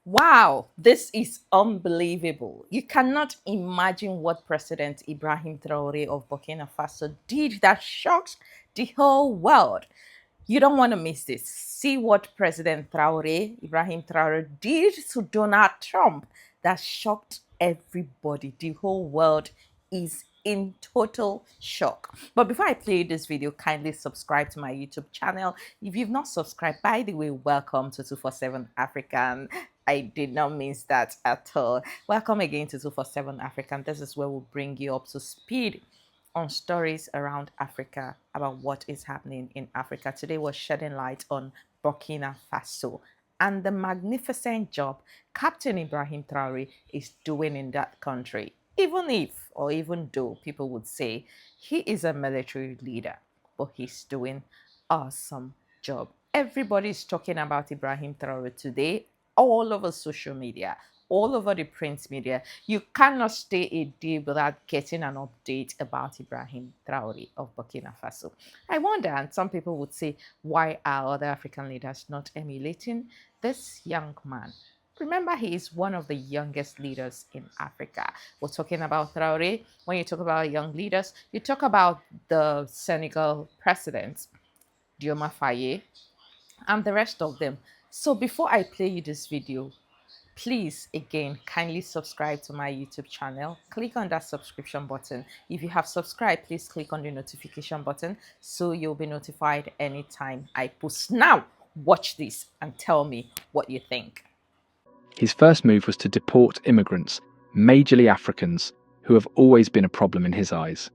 Wow, this is unbelievable. You cannot imagine what President Ibrahim Traorè of Burkina Faso did that shocked the whole world. You don't want to miss this. See what President Traorè, Ibrahim Traorè, did to Donald Trump that shocked everybody. The whole world is in total shock. But before I play this video, kindly subscribe to my YouTube channel. If you've not subscribed, by the way, welcome to 247 African. I did not miss that at all. Welcome again to 247 African. This is where we'll bring you up to speed on stories around Africa, about what is happening in Africa. Today we're shedding light on Burkina Faso and the magnificent job Captain Ibrahim Traoré is doing in that country. Even if, or even though people would say he is a military leader, but he's doing awesome job. Everybody's talking about Ibrahim Traoré today, all over social media, all over the print media. You cannot stay a day without getting an update about Ibrahim Traoré of Burkina Faso. I wonder, and some people would say, why are other African leaders not emulating this young man? Remember, he is one of the youngest leaders in Africa. We're talking about Traoré. When you talk about young leaders, you talk about the Senegal president, Diomaye Faye, and the rest of them. So before I play you this video, please again kindly subscribe to my YouTube channel. Click on that subscription button. If you have subscribed, please click on the notification button so you'll be notified anytime I post. Now watch this and tell me what you think. His first move was to deport immigrants, majorly Africans, who have always been a problem in his eyes.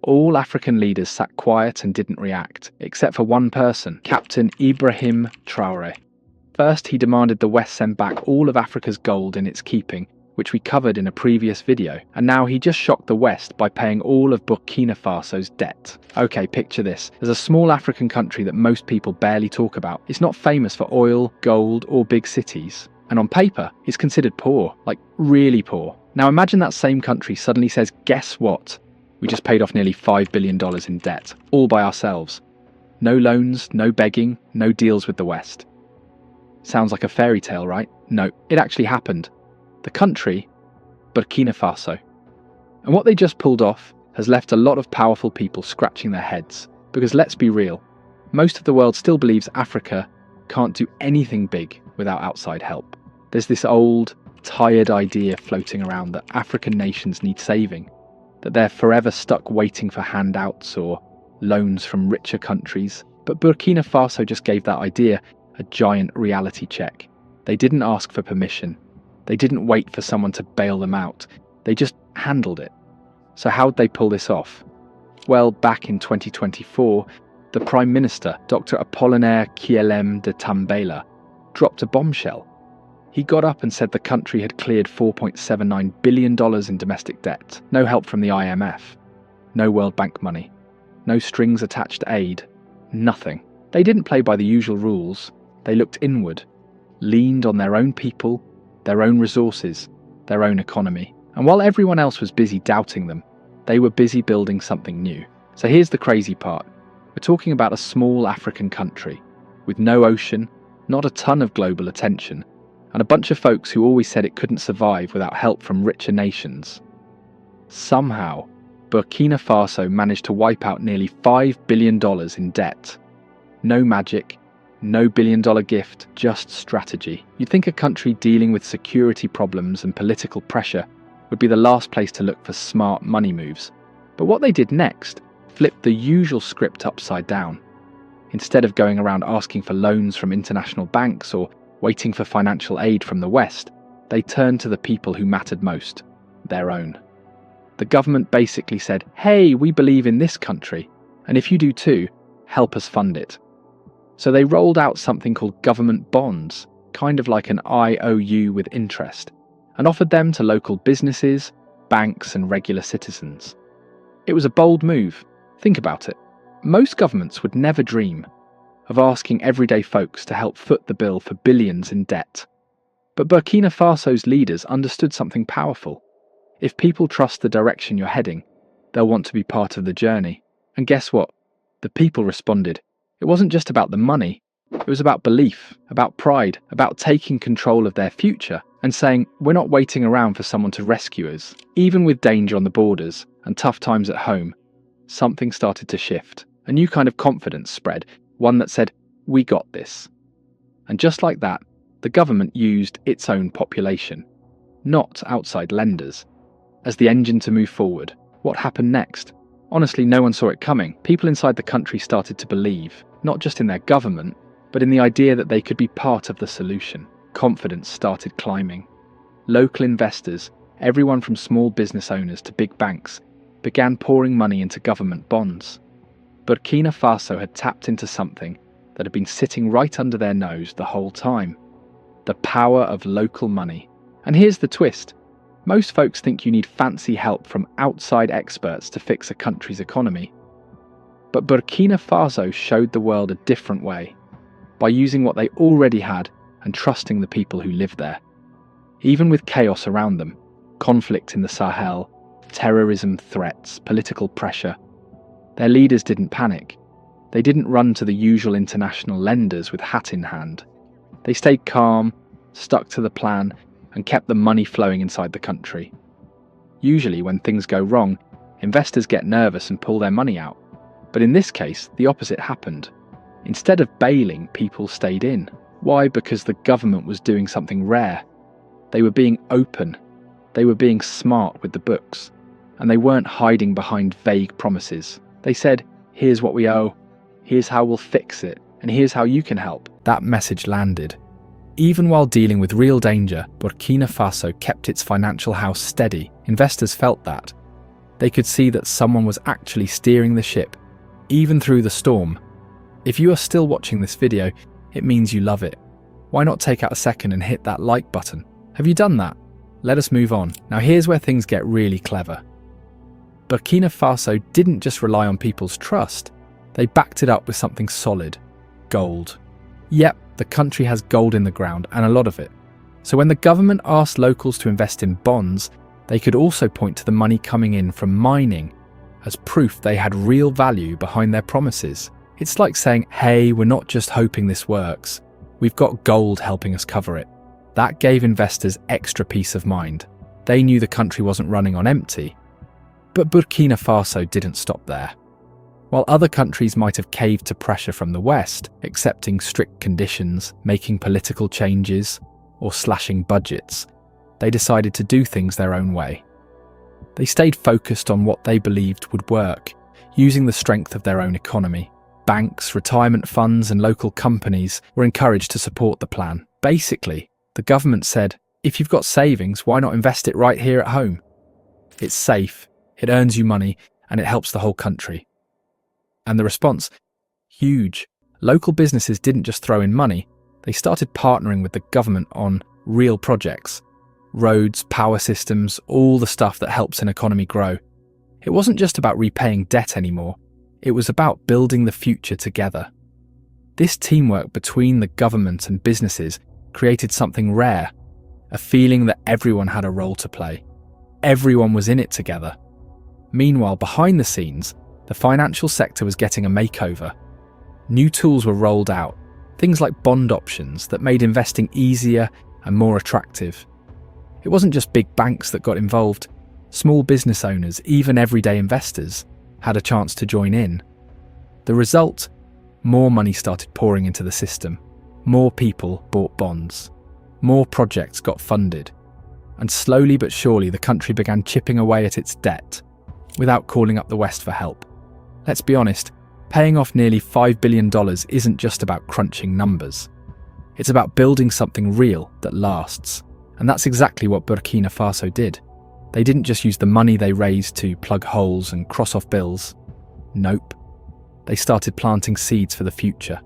All African leaders sat quiet and didn't react, except for one person, Captain Ibrahim Traorè. First, he demanded the West send back all of Africa's gold in its keeping, which we covered in a previous video, and now he just shocked the West by paying all of Burkina Faso's debt. Okay, picture this. There's a small African country that most people barely talk about. It's not famous for oil, gold, or big cities. And on paper, it's considered poor, like really poor. Now imagine that same country suddenly says, guess what? We just paid off nearly $5 billion in debt, all by ourselves. No loans, no begging, no deals with the West. Sounds like a fairy tale, right? No, it actually happened. The country, Burkina Faso. And what they just pulled off has left a lot of powerful people scratching their heads. Because let's be real, most of the world still believes Africa can't do anything big without outside help. There's this old, tired idea floating around that African nations need saving, that they're forever stuck waiting for handouts or loans from richer countries. But Burkina Faso just gave that idea a giant reality check. They didn't ask for permission. They didn't wait for someone to bail them out. They just handled it. So how'd they pull this off? Well, back in 2024, the Prime Minister, Dr. Apollinaire Kielem de Tambela, dropped a bombshell. He got up and said the country had cleared $4.79 billion in domestic debt. No help from the IMF. No World Bank money. No strings attached aid. Nothing. They didn't play by the usual rules. They looked inward, leaned on their own people, their own resources, their own economy. And while everyone else was busy doubting them, they were busy building something new. So here's the crazy part. We're talking about a small African country, with no ocean, not a ton of global attention, and a bunch of folks who always said it couldn't survive without help from richer nations. Somehow, Burkina Faso managed to wipe out nearly $5 billion in debt. No magic, no billion-dollar gift, just strategy. You'd think a country dealing with security problems and political pressure would be the last place to look for smart money moves. But what they did next flipped the usual script upside down. Instead of going around asking for loans from international banks or waiting for financial aid from the West, they turned to the people who mattered most, their own. The government basically said, hey, we believe in this country, and if you do too, help us fund it. So they rolled out something called government bonds, kind of like an IOU with interest, and offered them to local businesses, banks, and regular citizens. It was a bold move. Think about it. Most governments would never dream of asking everyday folks to help foot the bill for billions in debt. But Burkina Faso's leaders understood something powerful. If people trust the direction you're heading, they'll want to be part of the journey. And guess what? The people responded. It wasn't just about the money, It was about belief, about pride, about taking control of their future and saying, we're not waiting around for someone to rescue us. Even with danger on the borders and tough times at home, something started to shift. A new kind of confidence spread, one that said, we got this. And just like that, the government used its own population, not outside lenders, as the engine to move forward. What happened next? Honestly, no one saw it coming. People inside the country started to believe, not just in their government, but in the idea that they could be part of the solution. Confidence started climbing. Local investors, everyone from small business owners to big banks, began pouring money into government bonds. Burkina Faso had tapped into something that had been sitting right under their nose the whole time: the power of local money. And here's the twist. Most folks think you need fancy help from outside experts to fix a country's economy. But Burkina Faso showed the world a different way, by using what they already had and trusting the people who lived there. Even with chaos around them, conflict in the Sahel, terrorism threats, political pressure, their leaders didn't panic. They didn't run to the usual international lenders with hat in hand. They stayed calm, stuck to the plan, and kept the money flowing inside the country. Usually, when things go wrong, investors get nervous and pull their money out. But in this case, the opposite happened. Instead of bailing, people stayed in. Why? Because the government was doing something rare. They were being open. They were being smart with the books. And they weren't hiding behind vague promises. They said, here's what we owe, here's how we'll fix it, and here's how you can help. That message landed. Even while dealing with real danger, Burkina Faso kept its financial house steady. Investors felt that. They could see that someone was actually steering the ship, even through the storm. If you are still watching this video, it means you love it. Why not take out a second and hit that like button? Have you done that? Let us move on. Now here's where things get really clever. Burkina Faso didn't just rely on people's trust, they backed it up with something solid: gold. Yep, the country has gold in the ground, and a lot of it. So when the government asked locals to invest in bonds, they could also point to the money coming in from mining as proof they had real value behind their promises. It's like saying, hey, we're not just hoping this works, we've got gold helping us cover it. That gave investors extra peace of mind. They knew the country wasn't running on empty. But Burkina Faso didn't stop there. While other countries might have caved to pressure from the West, accepting strict conditions, making political changes, or slashing budgets, they decided to do things their own way. They stayed focused on what they believed would work, using the strength of their own economy. Banks, retirement funds, and local companies were encouraged to support the plan. Basically, the government said, if you've got savings, why not invest it right here at home? It's safe, it earns you money, and it helps the whole country. And the response? Huge. Local businesses didn't just throw in money, they started partnering with the government on real projects. Roads, power systems, all the stuff that helps an economy grow. It wasn't just about repaying debt anymore, it was about building the future together. This teamwork between the government and businesses created something rare, a feeling that everyone had a role to play. Everyone was in it together. Meanwhile, behind the scenes, the financial sector was getting a makeover. New tools were rolled out, things like bond options that made investing easier and more attractive. It wasn't just big banks that got involved. Small business owners, even everyday investors, had a chance to join in. The result? More money started pouring into the system. More people bought bonds. More projects got funded. And slowly but surely the country began chipping away at its debt, without calling up the West for help. Let's be honest, paying off nearly $5 billion isn't just about crunching numbers. It's about building something real that lasts. And that's exactly what Burkina Faso did. They didn't just use the money they raised to plug holes and cross off bills. Nope. They started planting seeds for the future.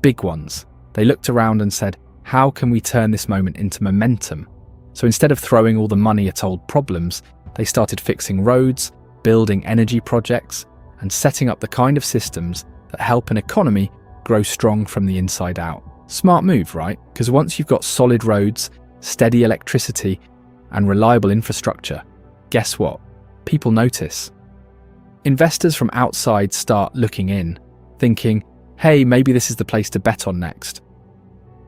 Big ones. They looked around and said, how can we turn this moment into momentum? So instead of throwing all the money at old problems, they started fixing roads, building energy projects, and setting up the kind of systems that help an economy grow strong from the inside out. Smart move, right? Because once you've got solid roads, steady electricity, and reliable infrastructure, guess what? People notice. Investors from outside start looking in, thinking, hey, maybe this is the place to bet on next.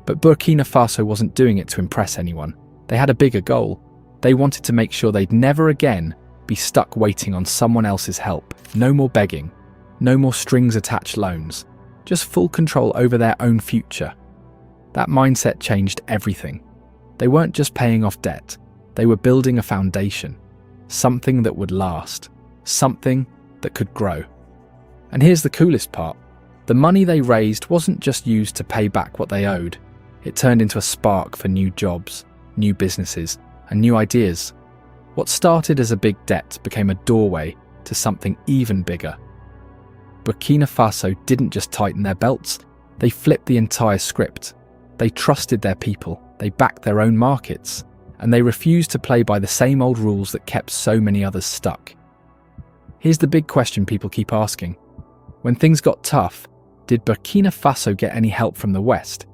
But Burkina Faso wasn't doing it to impress anyone. They had a bigger goal. They wanted to make sure they'd never again be stuck waiting on someone else's help. No more begging, no more strings-attached loans, just full control over their own future. That mindset changed everything. They weren't just paying off debt, they were building a foundation, something that would last, something that could grow. And here's the coolest part. The money they raised wasn't just used to pay back what they owed. It turned into a spark for new jobs, new businesses, and new ideas. What started as a big debt became a doorway to something even bigger. Burkina Faso didn't just tighten their belts, they flipped the entire script. They trusted their people, they backed their own markets, and they refused to play by the same old rules that kept so many others stuck. Here's the big question people keep asking. When things got tough, did Burkina Faso get any help from the West?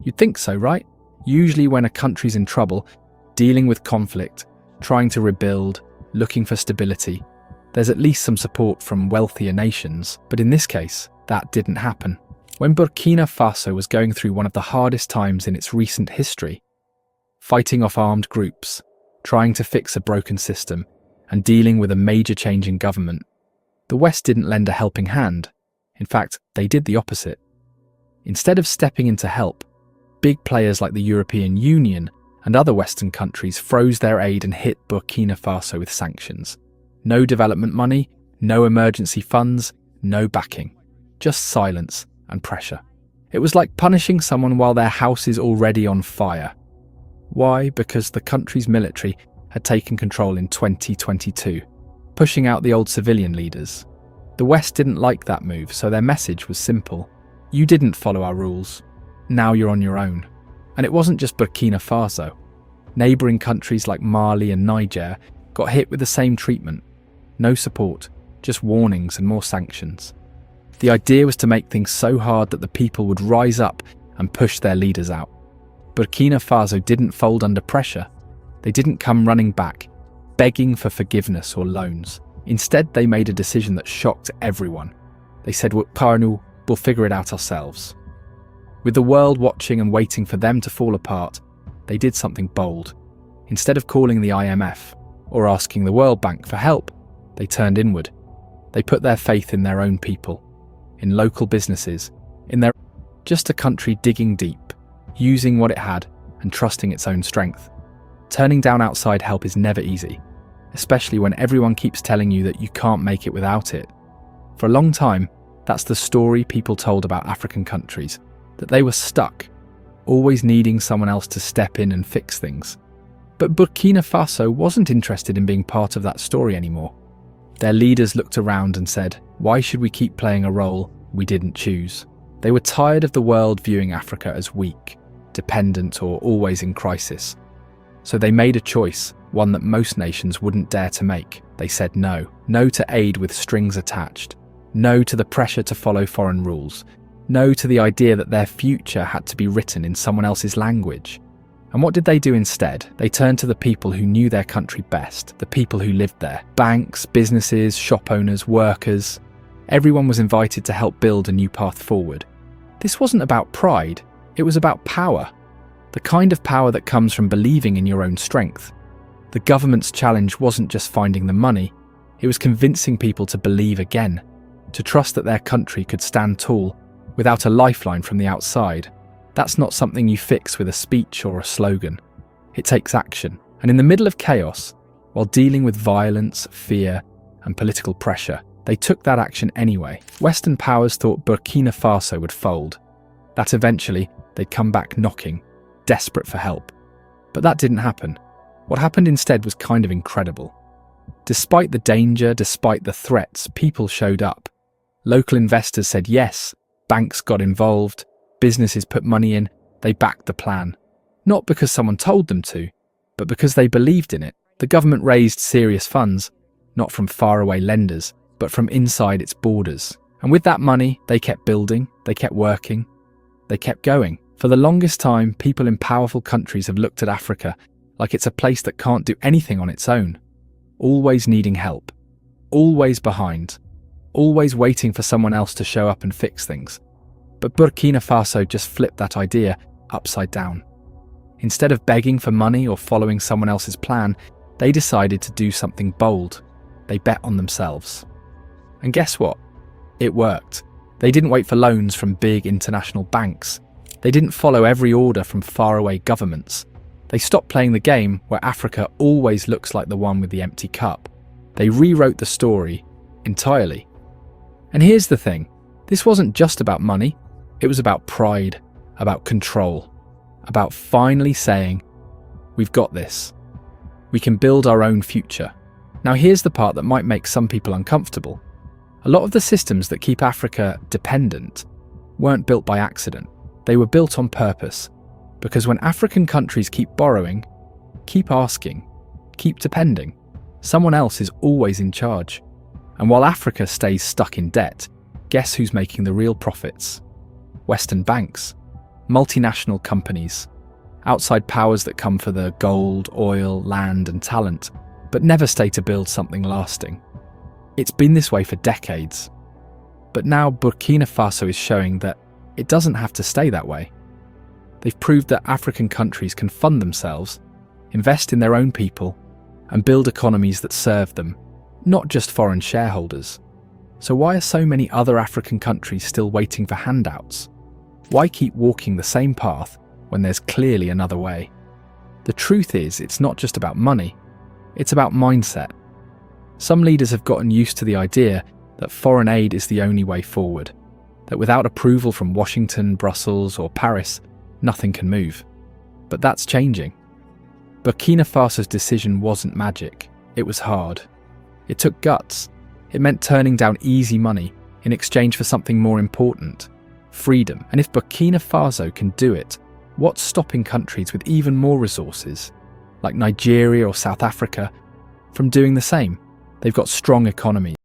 You'd think so, right? Usually when a country's in trouble, dealing with conflict, trying to rebuild, looking for stability, there's at least some support from wealthier nations. But in this case, that didn't happen. When Burkina Faso was going through one of the hardest times in its recent history, fighting off armed groups, trying to fix a broken system, and dealing with a major change in government, the West didn't lend a helping hand. In fact, they did the opposite. Instead of stepping in to help, big players like the European Union and other Western countries froze their aid and hit Burkina Faso with sanctions. No development money, no emergency funds, no backing. Just silence and pressure. It was like punishing someone while their house is already on fire. Why? Because the country's military had taken control in 2022, pushing out the old civilian leaders. The West didn't like that move, so their message was simple. You didn't follow our rules. Now you're on your own. And it wasn't just Burkina Faso. Neighbouring countries like Mali and Niger got hit with the same treatment. No support, just warnings and more sanctions. The idea was to make things so hard that the people would rise up and push their leaders out. Burkina Faso didn't fold under pressure. They didn't come running back, begging for forgiveness or loans. Instead, they made a decision that shocked everyone. They said, "Parnu, we'll figure it out ourselves." With the world watching and waiting for them to fall apart, they did something bold. Instead of calling the IMF or asking the World Bank for help, they turned inward. They put their faith in their own people, in local businesses, just a country digging deep, using what it had and trusting its own strength. Turning down outside help is never easy, especially when everyone keeps telling you that you can't make it without it. For a long time, that's the story people told about African countries, that they were stuck, always needing someone else to step in and fix things. But Burkina Faso wasn't interested in being part of that story anymore. Their leaders looked around and said, why should we keep playing a role we didn't choose? They were tired of the world viewing Africa as weak, dependent, or always in crisis. So they made a choice, one that most nations wouldn't dare to make. They said no. No to aid with strings attached. No to the pressure to follow foreign rules. No to the idea that their future had to be written in someone else's language. And what did they do instead? They turned to the people who knew their country best, the people who lived there. Banks, businesses, shop owners, workers. Everyone was invited to help build a new path forward. This wasn't about pride, it was about power. The kind of power that comes from believing in your own strength. The government's challenge wasn't just finding the money, it was convincing people to believe again, to trust that their country could stand tall without a lifeline from the outside. That's not something you fix with a speech or a slogan. It takes action. And in the middle of chaos, while dealing with violence, fear, and political pressure, they took that action anyway. Western powers thought Burkina Faso would fold, that eventually they'd come back knocking, desperate for help. But that didn't happen. What happened instead was kind of incredible. Despite the danger, despite the threats, people showed up. Local investors said yes, banks got involved, businesses put money in, they backed the plan. Not because someone told them to, but because they believed in it. The government raised serious funds, not from faraway lenders, but from inside its borders. And with that money, they kept building, they kept working, they kept going. For the longest time, people in powerful countries have looked at Africa like it's a place that can't do anything on its own. Always needing help. Always behind. Always waiting for someone else to show up and fix things. But Burkina Faso just flipped that idea upside down. Instead of begging for money or following someone else's plan, they decided to do something bold. They bet on themselves. And guess what? It worked. They didn't wait for loans from big international banks. They didn't follow every order from faraway governments. They stopped playing the game where Africa always looks like the one with the empty cup. They rewrote the story entirely. And here's the thing. This wasn't just about money. It was about pride, about control, about finally saying, we've got this. We can build our own future. Now here's the part that might make some people uncomfortable. A lot of the systems that keep Africa dependent weren't built by accident. They were built on purpose. Because when African countries keep borrowing, keep asking, keep depending, someone else is always in charge. And while Africa stays stuck in debt, guess who's making the real profits? Western banks, multinational companies, outside powers that come for the gold, oil, land and talent, but never stay to build something lasting. It's been this way for decades. But now Burkina Faso is showing that it doesn't have to stay that way. They've proved that African countries can fund themselves, invest in their own people, and build economies that serve them, not just foreign shareholders. So why are so many other African countries still waiting for handouts? Why keep walking the same path when there's clearly another way? The truth is, it's not just about money, it's about mindset. Some leaders have gotten used to the idea that foreign aid is the only way forward, that without approval from Washington, Brussels, or Paris, nothing can move. But that's changing. Burkina Faso's decision wasn't magic, it was hard. It took guts. It meant turning down easy money in exchange for something more important, freedom. And if Burkina Faso can do it, what's stopping countries with even more resources, like Nigeria or South Africa, from doing the same? They've got strong economies.